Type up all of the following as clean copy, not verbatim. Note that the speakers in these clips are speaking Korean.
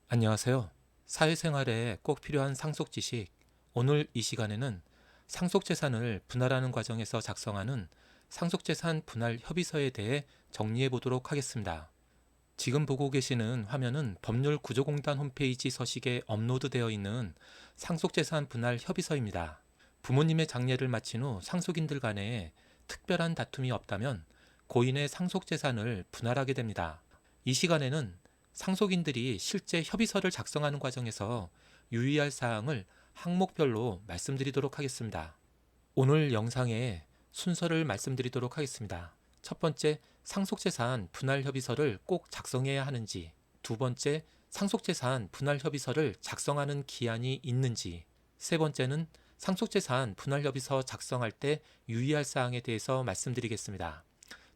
안녕하세요. 사회생활에 꼭 필요한 상속 지식. 오늘 이 시간에는 상속재산을 분할하는 과정에서 작성하는 상속재산 분할 협의서에 대해 정리해 보도록 하겠습니다. 지금 보고 계시는 화면은 법률구조공단 홈페이지 서식에 업로드되어 있는 상속재산 분할 협의서입니다. 부모님의 장례를 마친 후 상속인들 간에 특별한 다툼이 없다면 고인의 상속재산을 분할하게 됩니다. 이 시간에는 상속인들이 실제 협의서를 작성하는 과정에서 유의할 사항을 항목별로 말씀드리도록 하겠습니다. 오늘 영상의 순서를 말씀드리도록 하겠습니다. 첫 번째, 상속재산 분할 협의서를 꼭 작성해야 하는지. 두 번째, 상속재산 분할 협의서를 작성하는 기한이 있는지. 세 번째는 상속재산 분할 협의서 작성할 때 유의할 사항에 대해서 말씀드리겠습니다.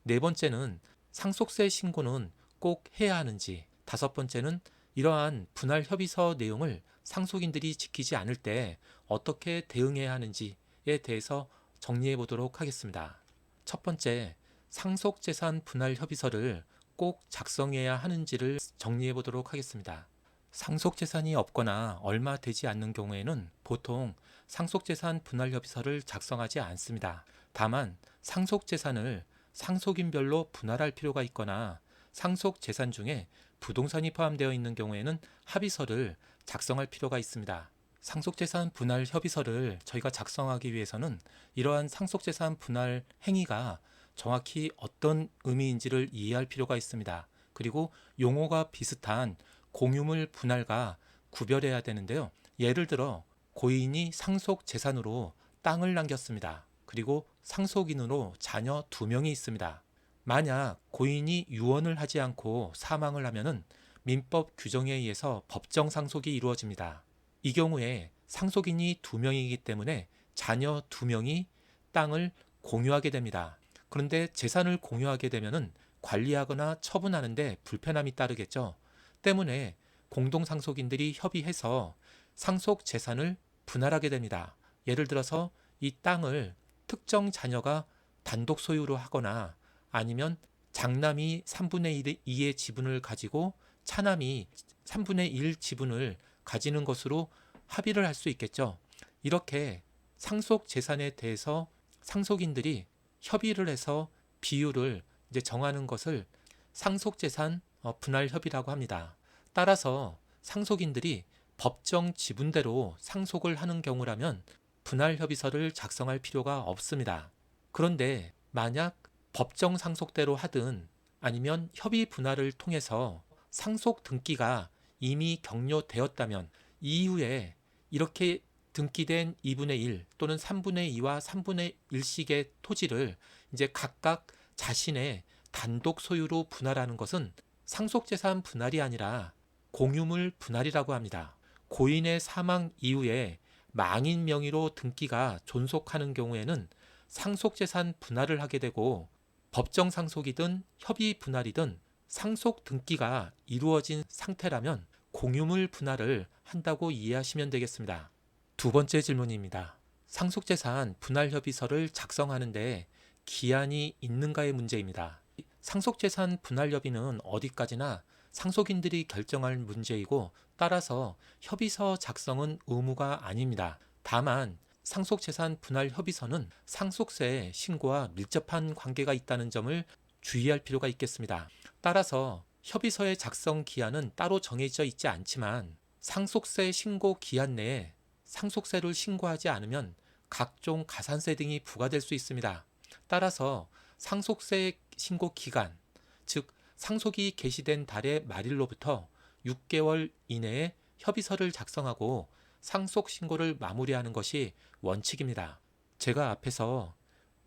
네 번째는 상속세 신고는 꼭 해야 하는지. 다섯 번째는 이러한 분할 협의서 내용을 상속인들이 지키지 않을 때 어떻게 대응해야 하는지에 대해서 정리해 보도록 하겠습니다. 첫 번째, 상속재산 분할 협의서를 꼭 작성해야 하는지를 정리해 보도록 하겠습니다. 상속재산이 없거나 얼마 되지 않는 경우에는 보통 상속재산 분할 협의서를 작성하지 않습니다. 다만 상속재산을 상속인별로 분할할 필요가 있거나 상속재산 중에 부동산이 포함되어 있는 경우에는 합의서를 작성할 필요가 있습니다. 상속재산 분할 협의서를 저희가 작성하기 위해서는 이러한 상속재산 분할 행위가 정확히 어떤 의미인지를 이해할 필요가 있습니다. 그리고 용어가 비슷한 공유물 분할과 구별해야 되는데요. 예를 들어 고인이 상속재산으로 땅을 남겼습니다. 그리고 상속인으로 자녀 2명이 있습니다. 만약 고인이 유언을 하지 않고 사망을 하면은 민법 규정에 의해서 법정 상속이 이루어집니다. 이 경우에 상속인이 2명이기 때문에 자녀 2명이 땅을 공유하게 됩니다. 그런데 재산을 공유하게 되면은 관리하거나 처분하는데 불편함이 따르겠죠. 때문에 공동상속인들이 협의해서 상속 재산을 분할하게 됩니다. 예를 들어서 이 땅을 특정 자녀가 단독 소유로 하거나 아니면 장남이 3분의 2의 지분을 가지고 차남이 3분의 1 지분을 가지는 것으로 합의를 할 수 있겠죠. 이렇게 상속 재산에 대해서 상속인들이 협의를 해서 비율을 이제 정하는 것을 상속 재산 분할 협의라고 합니다. 따라서 상속인들이 법정 지분대로 상속을 하는 경우라면 분할 협의서를 작성할 필요가 없습니다. 그런데 만약 법정 상속대로 하든 아니면 협의 분할을 통해서 상속 등기가 이미 격려되었다면 이후에 이렇게 등기된 2분의 1 또는 3분의 2와 3분의 1씩의 토지를 이제 각각 자신의 단독 소유로 분할하는 것은 상속재산 분할이 아니라 공유물 분할이라고 합니다. 고인의 사망 이후에 망인 명의로 등기가 존속하는 경우에는 상속재산 분할을 하게 되고 법정 상속이든 협의 분할이든 상속 등기가 이루어진 상태라면 공유물 분할을 한다고 이해하시면 되겠습니다. 두 번째 질문입니다. 상속재산 분할 협의서를 작성하는데 기한이 있는가의 문제입니다. 상속재산 분할 협의는 어디까지나 상속인들이 결정할 문제이고 따라서 협의서 작성은 의무가 아닙니다. 다만 상속재산 분할 협의서는 상속세 신고와 밀접한 관계가 있다는 점을 주의할 필요가 있겠습니다. 따라서 협의서의 작성 기한은 따로 정해져 있지 않지만 상속세 신고 기한 내에 상속세를 신고하지 않으면 각종 가산세 등이 부과될 수 있습니다. 따라서 상속세 신고 기간, 즉 상속이 개시된 달의 말일로부터 6개월 이내에 협의서를 작성하고 상속 신고를 마무리하는 것이 원칙입니다. 제가 앞에서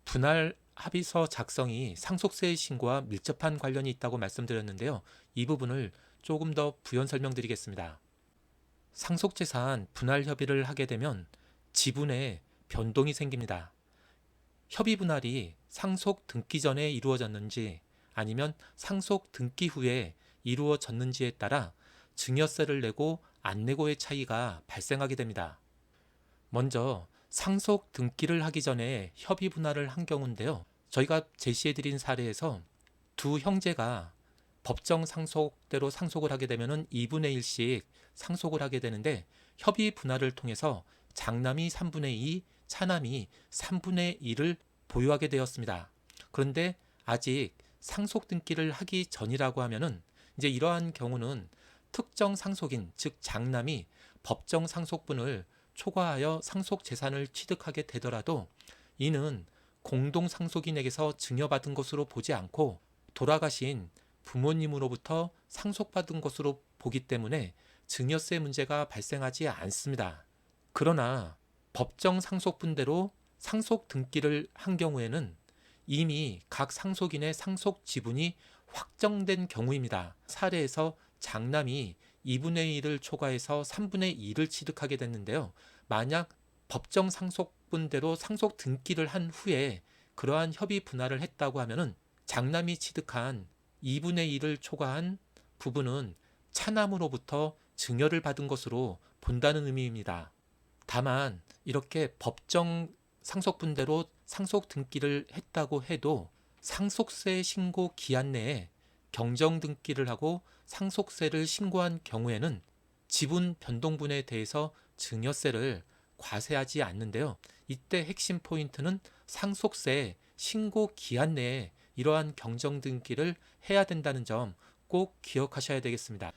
분할 합의서 작성이 상속세 신고와 밀접한 관련이 있다고 말씀드렸는데요. 이 부분을 조금 더 부연 설명드리겠습니다. 상속재산 분할 협의를 하게 되면 지분에 변동이 생깁니다. 협의 분할이 상속 등기 전에 이루어졌는지 아니면 상속 등기 후에 이루어졌는지에 따라 증여세를 내고 안 내고의 차이가 발생하게 됩니다. 먼저 상속 등기를 하기 전에 협의 분할을 한 경우인데요. 저희가 제시해드린 사례에서 두 형제가 법정 상속대로 상속을 하게 되면은 2분의 1씩 상속을 하게 되는데 협의 분할을 통해서 장남이 3분의 2, 차남이 3분의 1을 보유하게 되었습니다. 그런데 아직 상속 등기를 하기 전이라고 하면은 이제 이러한 경우는 특정 상속인, 즉 장남이 법정 상속분을 초과하여 상속 재산을 취득하게 되더라도 이는 공동 상속인에게서 증여받은 것으로 보지 않고 돌아가신 부모님으로부터 상속받은 것으로 보기 때문에 증여세 문제가 발생하지 않습니다. 그러나 법정 상속분대로 상속 등기를 한 경우에는 이미 각 상속인의 상속 지분이 확정된 경우입니다. 사례에서 장남이 2분의 1을 초과해서 3분의 2를 취득하게 됐는데요. 만약 법정 상속분대로 상속 등기를 한 후에 그러한 협의 분할을 했다고 하면은 장남이 취득한 2분의 1을 초과한 부분은 차남으로부터 증여를 받은 것으로 본다는 의미입니다. 다만 이렇게 법정 상속분대로 상속 등기를 했다고 해도 상속세 신고 기한 내에 경정 등기를 하고 상속세를 신고한 경우에는 지분 변동분에 대해서 증여세를 과세하지 않는데요. 이때 핵심 포인트는 상속세 신고 기한 내에 이러한 경정 등기를 해야 된다는 점 꼭 기억하셔야 되겠습니다.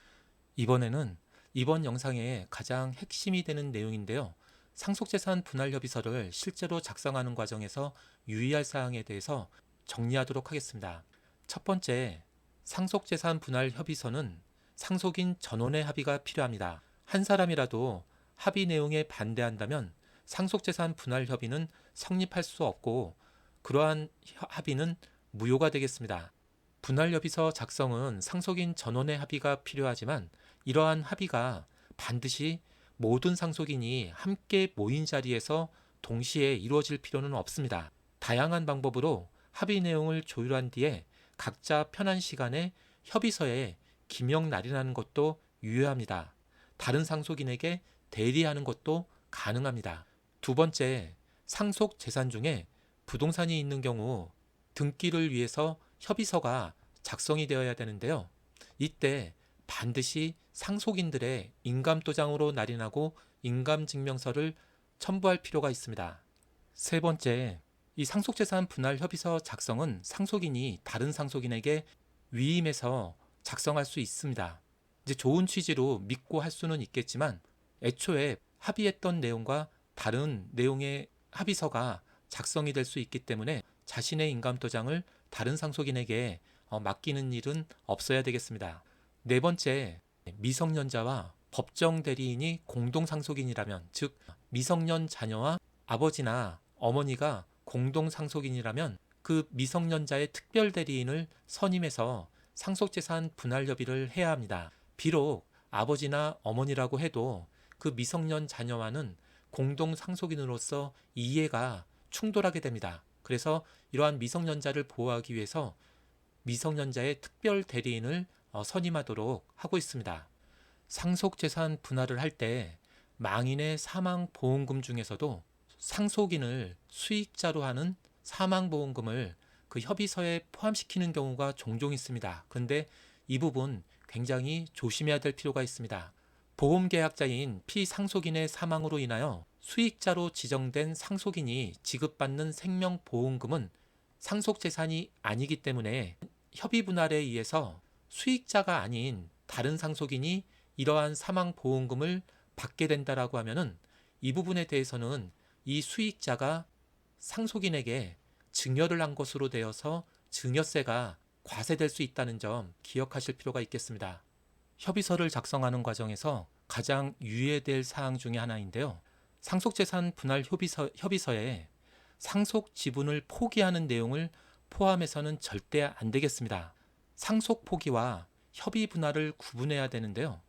이번에는 이번 영상의 가장 핵심이 되는 내용인데요. 상속재산 분할 협의서를 실제로 작성하는 과정에서 유의할 사항에 대해서 정리하도록 하겠습니다. 첫 번째, 상속재산 분할 협의서는 상속인 전원의 합의가 필요합니다. 한 사람이라도 합의 내용에 반대한다면 상속재산 분할 협의는 성립할 수 없고 그러한 합의는 무효가 되겠습니다. 분할 협의서 작성은 상속인 전원의 합의가 필요하지만 이러한 합의가 반드시 모든 상속인이 함께 모인 자리에서 동시에 이루어질 필요는 없습니다. 다양한 방법으로 합의 내용을 조율한 뒤에 각자 편한 시간에 협의서에 기명 날인하는 것도 유효합니다. 다른 상속인에게 대리하는 것도 가능합니다. 두 번째, 상속 재산 중에 부동산이 있는 경우 등기를 위해서 협의서가 작성이 되어야 되는데요. 이때 반드시 상속인들의 인감도장으로 날인하고 인감증명서를 첨부할 필요가 있습니다. 세 번째, 이 상속재산 분할 협의서 작성은 상속인이 다른 상속인에게 위임해서 작성할 수 있습니다. 이제 좋은 취지로 믿고 할 수는 있겠지만 애초에 합의했던 내용과 다른 내용의 합의서가 작성이 될 수 있기 때문에 자신의 인감도장을 다른 상속인에게 맡기는 일은 없어야 되겠습니다. 네 번째, 미성년자와 법정 대리인이 공동 상속인이라면, 즉 미성년 자녀와 아버지나 어머니가 공동 상속인이라면 그 미성년자의 특별 대리인을 선임해서 상속재산 분할 협의를 해야 합니다. 비록 아버지나 어머니라고 해도 그 미성년 자녀와는 공동 상속인으로서 이해가 충돌하게 됩니다. 그래서 이러한 미성년자를 보호하기 위해서 미성년자의 특별 대리인을 선임하도록 하고 있습니다. 상속재산 분할을 할 때 망인의 사망보험금 중에서도 상속인을 수익자로 하는 사망보험금을 그 협의서에 포함시키는 경우가 종종 있습니다. 그런데 이 부분 굉장히 조심해야 될 필요가 있습니다. 보험계약자인 피상속인의 사망으로 인하여 수익자로 지정된 상속인이 지급받는 생명보험금은 상속재산이 아니기 때문에 협의 분할에 의해서 수익자가 아닌 다른 상속인이 이러한 사망보험금을 받게 된다라고 하면은 이 부분에 대해서는 이 수익자가 상속인에게 증여를 한 것으로 되어서 증여세가 과세될 수 있다는 점 기억하실 필요가 있겠습니다. 협의서를 작성하는 과정에서 가장 유의해야 될 사항 중에 하나인데요. 상속재산 분할 협의서에 상속 지분을 포기하는 내용을 포함해서는 절대 안 되겠습니다. 상속 포기와 협의 분할을 구분해야 되는데요.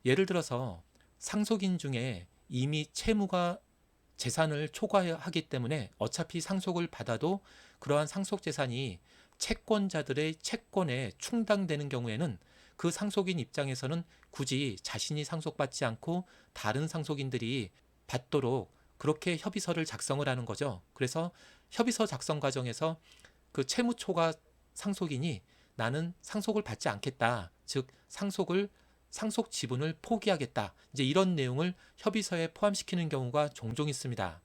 예를 들어서 상속인 중에 이미 채무가 재산을 초과하기 때문에 어차피 상속을 받아도 그러한 상속 재산이 채권자들의 채권에 충당되는 경우에는 그 상속인 입장에서는 굳이 자신이 상속받지 않고 다른 상속인들이 받도록 그렇게 협의서를 작성을 하는 거죠. 그래서 협의서 작성 과정에서 그 채무 초과 상속인이 나는 상속을 받지 않겠다. 즉 상속 지분을 포기하겠다. 이제 이런 내용을 협의서에 포함시키는 경우가 종종 있습니다.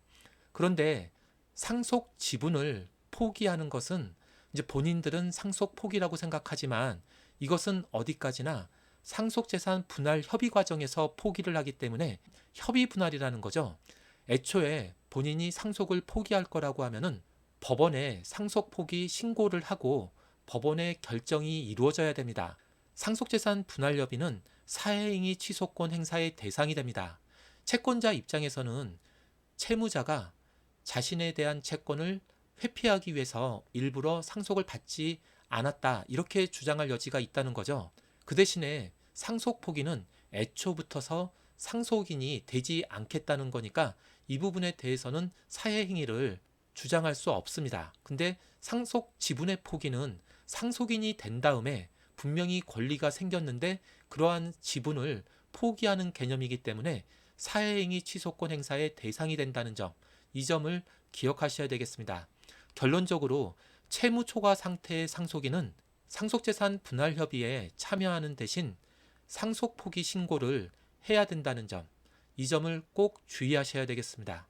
그런데 상속 지분을 포기하는 것은 이제 본인들은 상속 포기라고 생각하지만 이것은 어디까지나 상속재산 분할 협의 과정에서 포기를 하기 때문에 협의 분할이라는 거죠. 애초에 본인이 상속을 포기할 거라고 하면은 법원에 상속 포기 신고를 하고 법원의 결정이 이루어져야 됩니다. 상속재산 분할 협의는 사해행위 취소권 행사의 대상이 됩니다. 채권자 입장에서는 채무자가 자신에 대한 채권을 회피하기 위해서 일부러 상속을 받지 않았다 이렇게 주장할 여지가 있다는 거죠. 그 대신에 상속 포기는 애초부터서 상속인이 되지 않겠다는 거니까 이 부분에 대해서는 사해행위를 주장할 수 없습니다. 근데 상속 지분의 포기는 상속인이 된 다음에 분명히 권리가 생겼는데 그러한 지분을 포기하는 개념이기 때문에 사해행위 취소권 행사의 대상이 된다는 점, 이 점을 기억하셔야 되겠습니다. 결론적으로 채무 초과 상태의 상속인은 상속재산 분할 협의에 참여하는 대신 상속 포기 신고를 해야 된다는 점, 이 점을 꼭 주의하셔야 되겠습니다.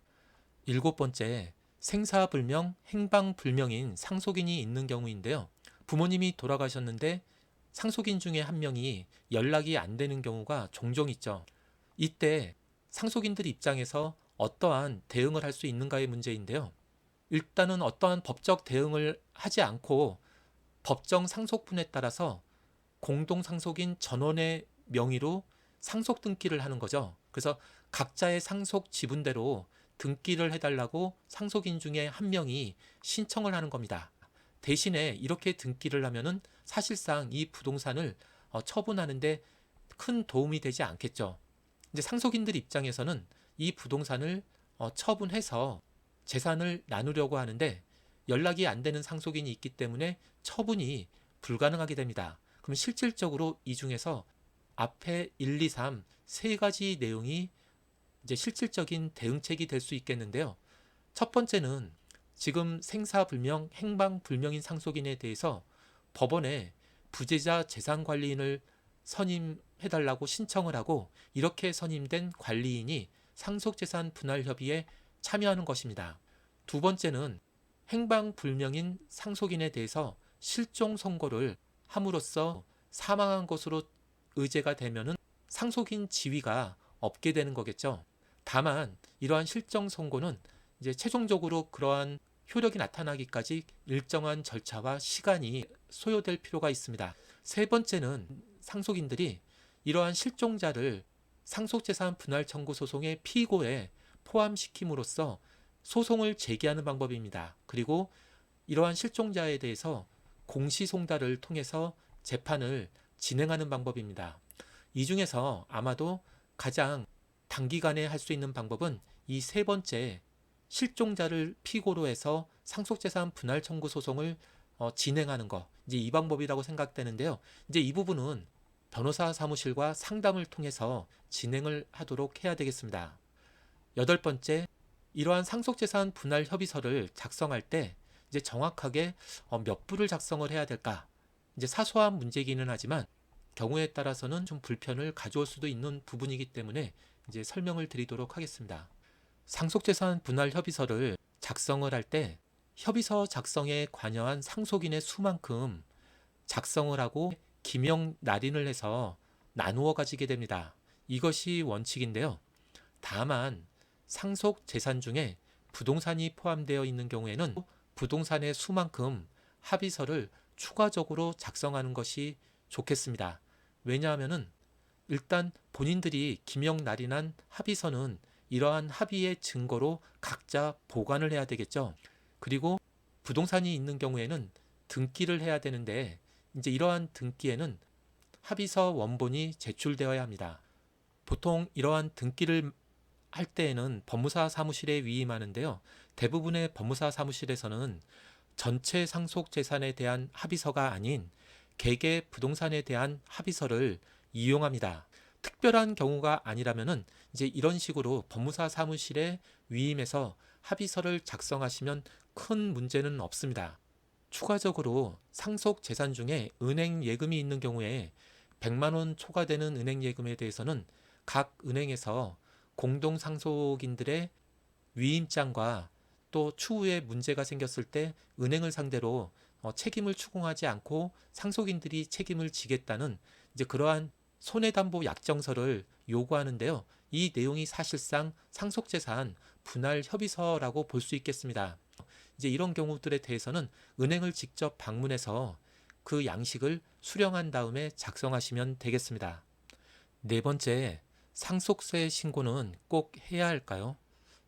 7번째, 생사불명, 행방불명인 상속인이 있는 경우인데요. 부모님이 돌아가셨는데 상속인 중에 한 명이 연락이 안 되는 경우가 종종 있죠. 이때 상속인들 입장에서 어떠한 대응을 할 수 있는가의 문제인데요. 일단은 어떠한 법적 대응을 하지 않고 법정 상속분에 따라서 공동상속인 전원의 명의로 상속 등기를 하는 거죠. 그래서 각자의 상속 지분대로 등기를 해달라고 상속인 중에 한 명이 신청을 하는 겁니다. 대신에 이렇게 등기를 하면은 사실상 이 부동산을 처분하는데 큰 도움이 되지 않겠죠. 이제 상속인들 입장에서는 이 부동산을 처분해서 재산을 나누려고 하는데 연락이 안 되는 상속인이 있기 때문에 처분이 불가능하게 됩니다. 그럼 실질적으로 이 중에서 앞에 1, 2, 3 세 가지 내용이 이제 실질적인 대응책이 될 수 있겠는데요. 첫 번째는 지금 생사불명, 행방불명인 상속인에 대해서 법원에 부재자 재산관리인을 선임해달라고 신청을 하고 이렇게 선임된 관리인이 상속재산 분할협의에 참여하는 것입니다. 두 번째는 행방불명인 상속인에 대해서 실종 선고를 함으로써 사망한 것으로 의제가 되면은 상속인 지위가 없게 되는 거겠죠. 다만 이러한 실종 선고는 이제 최종적으로 그러한 효력이 나타나기까지 일정한 절차와 시간이 소요될 필요가 있습니다. 세 번째는 상속인들이 이러한 실종자를 상속재산 분할 청구 소송의 피고에 포함시킴으로써 소송을 제기하는 방법입니다. 그리고 이러한 실종자에 대해서 공시송달을 통해서 재판을 진행하는 방법입니다. 이 중에서 아마도 가장 단기간에 할 수 있는 방법은 이 세 번째 실종자를 피고로 해서 상속재산 분할 청구 소송을 진행하는 거, 이제 이 방법이라고 생각되는데요. 이제 이 부분은 변호사 사무실과 상담을 통해서 진행을 하도록 해야 되겠습니다. 8번째, 이러한 상속재산 분할 협의서를 작성할 때 이제 정확하게 몇 부를 작성을 해야 될까? 이제 사소한 문제이기는 하지만 경우에 따라서는 좀 불편을 가져올 수도 있는 부분이기 때문에 이제 설명을 드리도록 하겠습니다. 상속재산 분할 협의서를 작성을 할 때 협의서 작성에 관여한 상속인의 수만큼 작성을 하고 기명 날인을 해서 나누어 가지게 됩니다. 이것이 원칙인데요. 다만 상속 재산 중에 부동산이 포함되어 있는 경우에는 부동산의 수만큼 합의서를 추가적으로 작성하는 것이 좋겠습니다. 왜냐하면은 일단 본인들이 기명 날인한 합의서는 이러한 합의의 증거로 각자 보관을 해야 되겠죠. 그리고 부동산이 있는 경우에는 등기를 해야 되는데 이제 이러한 등기에는 합의서 원본이 제출되어야 합니다. 보통 이러한 등기를 할 때에는 법무사 사무실에 위임하는데요. 대부분의 법무사 사무실에서는 전체 상속 재산에 대한 합의서가 아닌 개개 부동산에 대한 합의서를 이용합니다. 특별한 경우가 아니라면은 이제 이런 식으로 법무사 사무실에 위임해서 합의서를 작성하시면 큰 문제는 없습니다. 추가적으로 상속 재산 중에 은행 예금이 있는 경우에 100만 원 초과되는 은행 예금에 대해서는 각 은행에서 공동 상속인들의 위임장과 또 추후에 문제가 생겼을 때 은행을 상대로 책임을 추궁하지 않고 상속인들이 책임을 지겠다는 이제 그러한 손해담보 약정서를 요구하는데요. 이 내용이 사실상 상속재산 분할 협의서라고 볼 수 있겠습니다. 이제 이런 경우들에 대해서는 은행을 직접 방문해서 그 양식을 수령한 다음에 작성하시면 되겠습니다. 네 번째, 상속세 신고는 꼭 해야 할까요?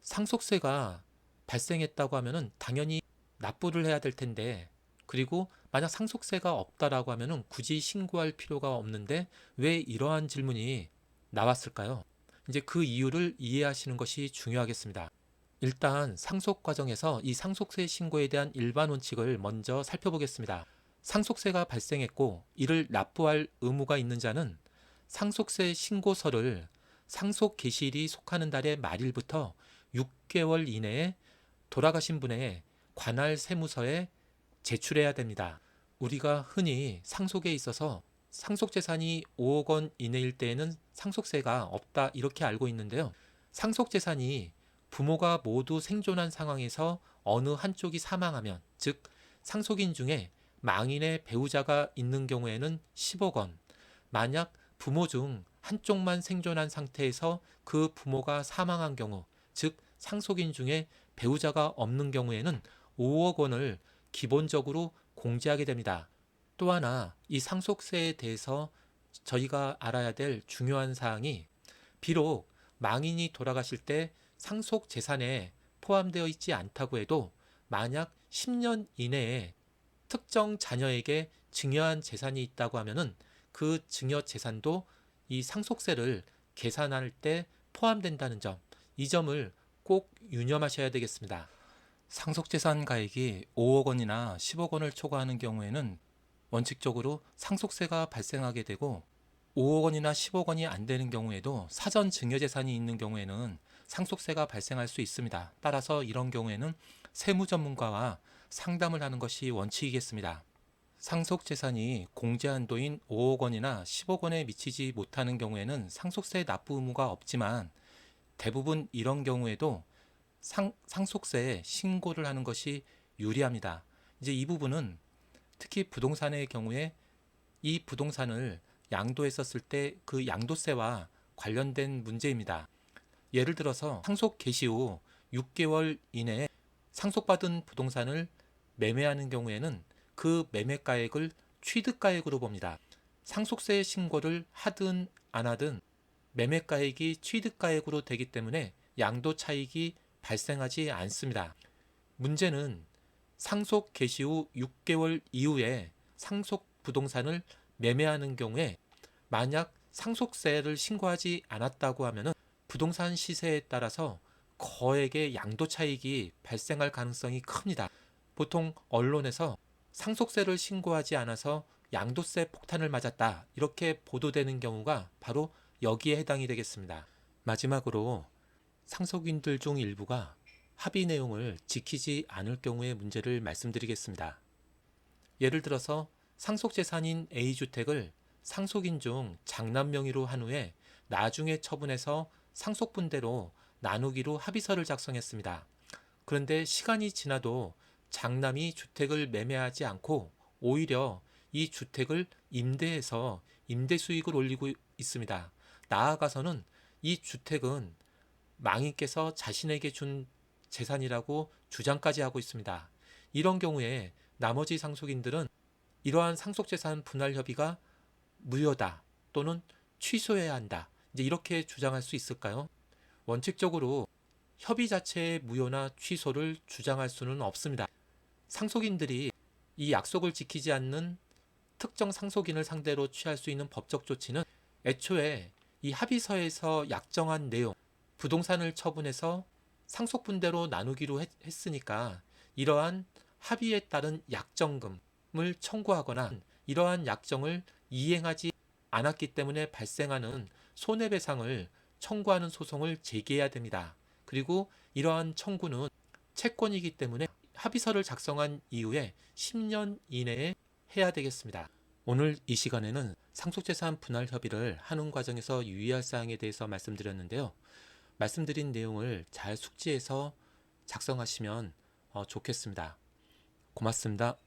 상속세가 발생했다고 하면은 당연히 납부를 해야 될 텐데, 그리고 만약 상속세가 없다라고 하면은 굳이 신고할 필요가 없는데 왜 이러한 질문이 나왔을까요? 이제 그 이유를 이해하시는 것이 중요하겠습니다. 일단 상속 과정에서 이 상속세 신고에 대한 일반 원칙을 먼저 살펴보겠습니다. 상속세가 발생했고 이를 납부할 의무가 있는 자는 상속세 신고서를 상속 개시일이 속하는 달의 말일부터 6개월 이내에 돌아가신 분의 관할 세무서에 제출해야 됩니다. 우리가 흔히 상속에 있어서 상속재산이 5억 원 이내일 때에는 상속세가 없다 이렇게 알고 있는데요. 상속재산이 부모가 모두 생존한 상황에서 어느 한쪽이 사망하면, 즉 상속인 중에 망인의 배우자가 있는 경우에는 10억 원, 만약 부모 중 한쪽만 생존한 상태에서 그 부모가 사망한 경우, 즉 상속인 중에 배우자가 없는 경우에는 5억 원을 기본적으로 공제하게 됩니다. 또 하나, 이 상속세에 대해서 저희가 알아야 될 중요한 사항이, 비록 망인이 돌아가실 때 상속 재산에 포함되어 있지 않다고 해도 만약 10년 이내에 특정 자녀에게 증여한 재산이 있다고 하면은 그 증여 재산도 이 상속세를 계산할 때 포함된다는 점, 이 점을 꼭 유념하셔야 되겠습니다. 상속재산 가액이 5억 원이나 10억 원을 초과하는 경우에는 원칙적으로 상속세가 발생하게 되고, 5억 원이나 10억 원이 안 되는 경우에도 사전 증여재산이 있는 경우에는 상속세가 발생할 수 있습니다. 따라서 이런 경우에는 세무전문가와 상담을 하는 것이 원칙이겠습니다. 상속재산이 공제 한도인 5억 원이나 10억 원에 미치지 못하는 경우에는 상속세 납부 의무가 없지만, 대부분 이런 경우에도 상속세 신고를 하는 것이 유리합니다. 이제 이 부분은 특히 부동산의 경우에 이 부동산을 양도했었을 때 그 양도세와 관련된 문제입니다. 예를 들어서 상속 개시 후 6개월 이내에 상속받은 부동산을 매매하는 경우에는 그 매매가액을 취득가액으로 봅니다. 상속세 신고를 하든 안 하든 매매가액이 취득가액으로 되기 때문에 양도 차익이 발생하지 않습니다. 문제는 상속 개시 후 6개월 이후에 상속 부동산을 매매하는 경우에 만약 상속세를 신고하지 않았다고 하면 부동산 시세에 따라서 거액의 양도 차익이 발생할 가능성이 큽니다. 보통 언론에서 상속세를 신고하지 않아서 양도세 폭탄을 맞았다 이렇게 보도되는 경우가 바로 여기에 해당이 되겠습니다. 마지막으로 상속인들 중 일부가 합의 내용을 지키지 않을 경우의 문제를 말씀드리겠습니다. 예를 들어서 상속재산인 A주택을 상속인 중 장남 명의로 한 후에 나중에 처분해서 상속분대로 나누기로 합의서를 작성했습니다. 그런데 시간이 지나도 장남이 주택을 매매하지 않고 오히려 이 주택을 임대해서 임대 수익을 올리고 있습니다. 나아가서는 이 주택은 망인께서 자신에게 준 재산이라고 주장까지 하고 있습니다. 이런 경우에 나머지 상속인들은 이러한 상속재산 분할 협의가 무효다 또는 취소해야 한다, 이제 이렇게 주장할 수 있을까요? 원칙적으로 협의 자체의 무효나 취소를 주장할 수는 없습니다. 상속인들이 이 약속을 지키지 않는 특정 상속인을 상대로 취할 수 있는 법적 조치는 애초에 이 합의서에서 약정한 내용, 부동산을 처분해서 상속분대로 나누기로 했으니까 이러한 합의에 따른 약정금을 청구하거나 이러한 약정을 이행하지 않았기 때문에 발생하는 손해배상을 청구하는 소송을 제기해야 됩니다. 그리고 이러한 청구는 채권이기 때문에 합의서를 작성한 이후에 10년 이내에 해야 되겠습니다. 오늘 이 시간에는 상속재산 분할 협의를 하는 과정에서 유의할 사항에 대해서 말씀드렸는데요. 말씀드린 내용을 잘 숙지해서 작성하시면 좋겠습니다. 고맙습니다.